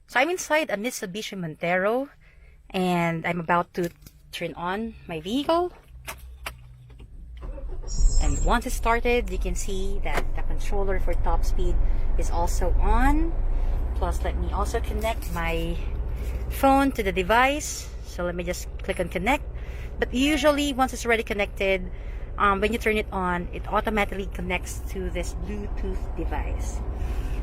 So I'm inside a Mitsubishi Montero and I'm about to turn on my vehicle. And once it started, you can see that the controller for Topspeed is also on. Plus, let me also connect my phone to the device. So let me just click on connect. But usually, once it's already connected, when you turn it on, it automatically connects to this Bluetooth device.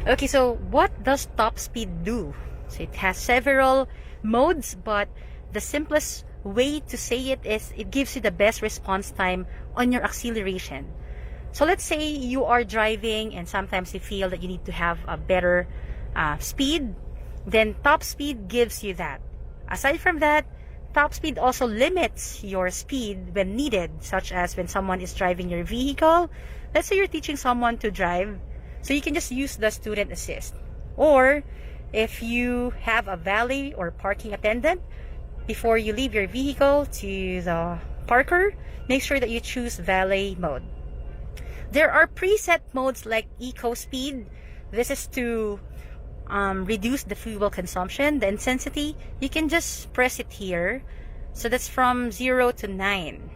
Okay, so what does Topspeed do? So it has several modes, but the simplest way to say it is it gives you the best response time on your acceleration. So let's say you are driving and sometimes you feel that you need to have a better speed, then Topspeed gives you that. Aside from that, Topspeed also limits your speed when needed, such as when someone is driving your vehicle. Let's say you're teaching someone to drive, so you can just use the student assist. Or if you have a valet or parking attendant, before you leave your vehicle to the parker, make sure that you choose valet mode. There are preset modes like eco speed. This is to reduce the fuel consumption, the intensity. You can just press it here. So that's from 0 to 9.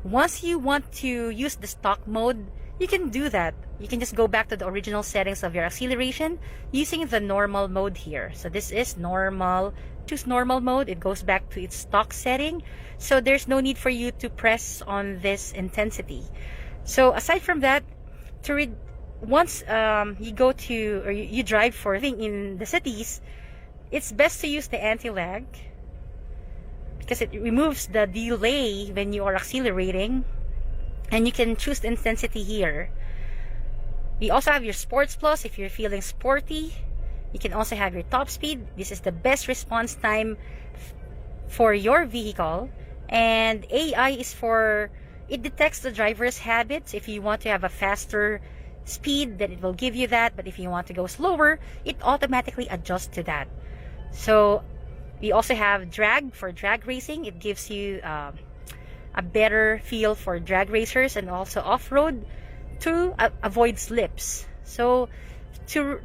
Once you want to use the stock mode, you can do that. You can just go back to the original settings of your acceleration using the normal mode here. So this is normal. Choose normal mode. It goes back to its stock setting. So there's no need for you to press on this intensity. So aside from that, once you go to or you drive for in the cities, it's best to use the anti-lag because it removes the delay when you are accelerating, and you can choose the intensity here. We also have your Sports Plus if you're feeling sporty. You can also have your top speed. This is the best response time for your vehicle. And AI is for, it detects the driver's habits. If you want to have a faster speed, then it will give you that. But if you want to go slower, it automatically adjusts to that. So we also have drag for drag racing. It gives you a better feel for drag racers, and also off-road to avoid slips. So to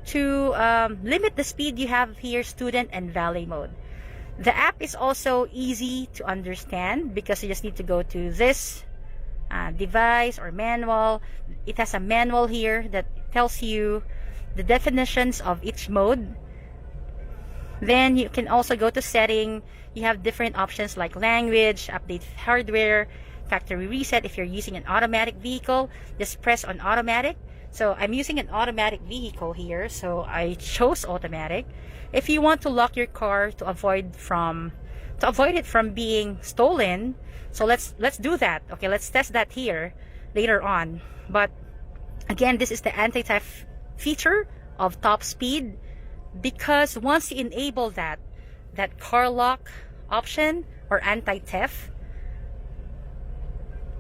limit the speed, you have here student and valet mode. The app is also easy to understand because you just need to go to this device or manual. It has a manual here that tells you the definitions of each mode. Then you can also go to setting. You have different options like language, update hardware, factory reset. If you're using an automatic vehicle, just press on automatic. So I'm using an automatic vehicle here, so I chose automatic. If you want to lock your car to avoid it from being stolen, so let's do that. Okay, let's test that here later on. But again, this is the anti-theft feature of Topspeed, because once you enable that car lock option or anti-theft,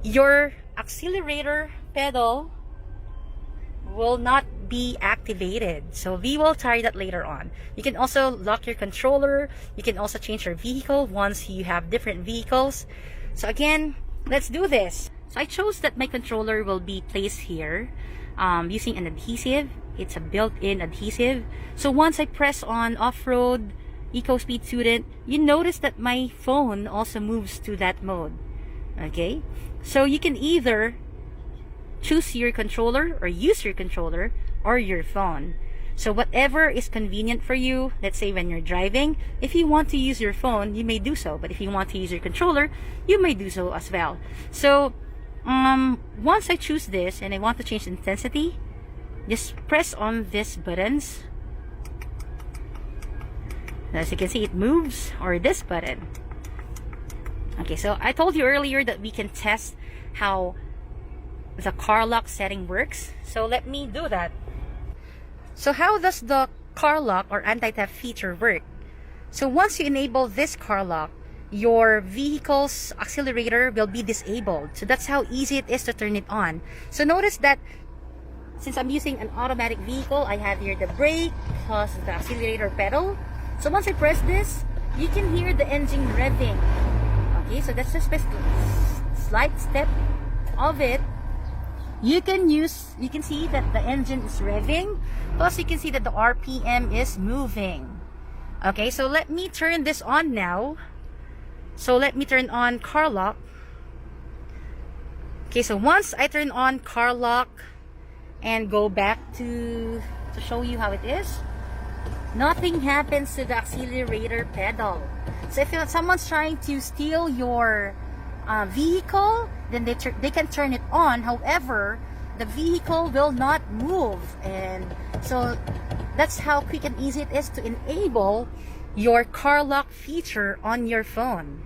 your accelerator pedal will not be activated. So we will try that later on. You can also lock your controller. You can also change your vehicle once you have different vehicles. So again, let's do this. So I chose that my controller will be placed here using an adhesive. It's a built-in adhesive. So once I press on off-road, eco speed student, you notice that my phone also moves to that mode. Okay, so you can either choose your controller or use your controller or your phone. So whatever is convenient for you. Let's say when you're driving, if you want to use your phone, you may do so. But if you want to use your controller, you may do so as well. So once I choose this and I want to change intensity, just press on these buttons. As you can see, it moves, or this button. Okay, so I told you earlier that we can test how the car lock setting works. So let me do that. So how does the car lock or anti-theft feature work? So once you enable this car lock, your vehicle's accelerator will be disabled. So that's how easy it is to turn it on. So notice that since I'm using an automatic vehicle, I have here the brake plus the accelerator pedal. So once I press this, you can hear the engine revving. Okay, so that's just a slight step of it. You can see that the engine is revving. Plus you can see that the RPM is moving. Okay, so let me turn this on now. So let me turn on car lock. Okay, so once I turn on car lock and go back to show you how it is, nothing happens to the accelerator pedal. So if someone's trying to steal your vehicle, then they can turn it on. However, the vehicle will not move. And so that's how quick and easy it is to enable your car lock feature on your phone.